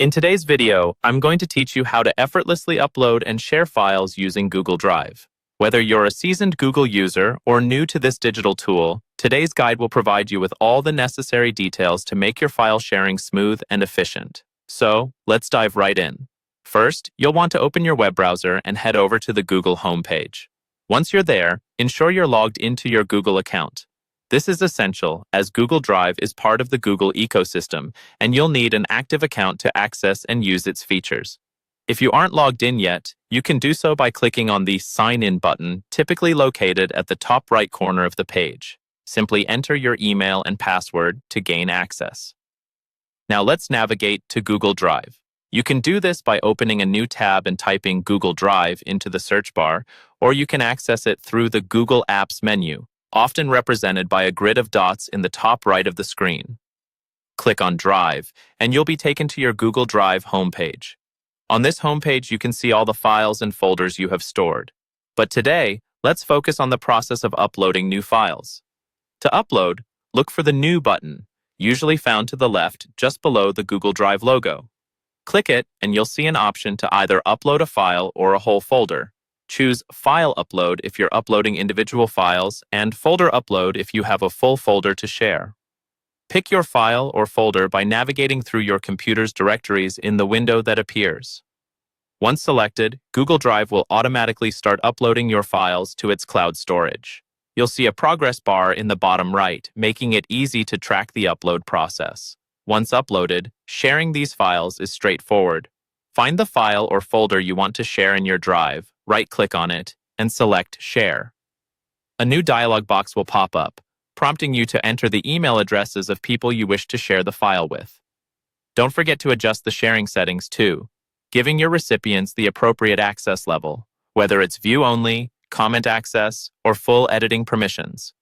In today's video, I'm going to teach you how to effortlessly upload and share files using Google Drive. Whether you're a seasoned Google user or new to this digital tool, today's guide will provide you with all the necessary details to make your file sharing smooth and efficient. So, let's dive right in. First, you'll want to open your web browser and head over to the Google homepage. Once you're there, ensure you're logged into your Google account. This is essential as Google Drive is part of the Google ecosystem, and you'll need an active account to access and use its features. If you aren't logged in yet, you can do so by clicking on the Sign In button, typically located at the top right corner of the page. Simply enter your email and password to gain access. Now let's navigate to Google Drive. You can do this by opening a new tab and typing Google Drive into the search bar, or you can access it through the Google Apps menu, often represented by a grid of dots in the top right of the screen. Click on Drive, and you'll be taken to your Google Drive homepage. On this homepage, you can see all the files and folders you have stored. But today, let's focus on the process of uploading new files. To upload, look for the New button, usually found to the left just below the Google Drive logo. Click it, and you'll see an option to either upload a file or a whole folder. Choose File Upload if you're uploading individual files, and Folder Upload if you have a full folder to share. Pick your file or folder by navigating through your computer's directories in the window that appears. Once selected, Google Drive will automatically start uploading your files to its cloud storage. You'll see a progress bar in the bottom right, making it easy to track the upload process. Once uploaded, sharing these files is straightforward. Find the file or folder you want to share in your Drive, right-click on it, and select Share. A new dialog box will pop up, prompting you to enter the email addresses of people you wish to share the file with. Don't forget to adjust the sharing settings too, giving your recipients the appropriate access level, whether it's view-only, comment access, or full editing permissions.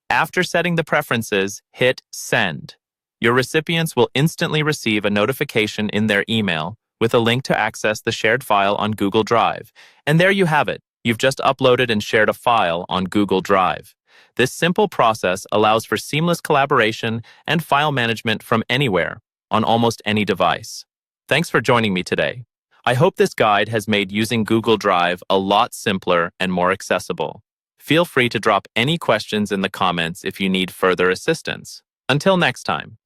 After setting the preferences, hit Send. Your recipients will instantly receive a notification in their email with a link to access the shared file on Google Drive. And there you have it. You've just uploaded and shared a file on Google Drive. This simple process allows for seamless collaboration and file management from anywhere, on almost any device. Thanks for joining me today. I hope this guide has made using Google Drive a lot simpler and more accessible. Feel free to drop any questions in the comments if you need further assistance. Until next time.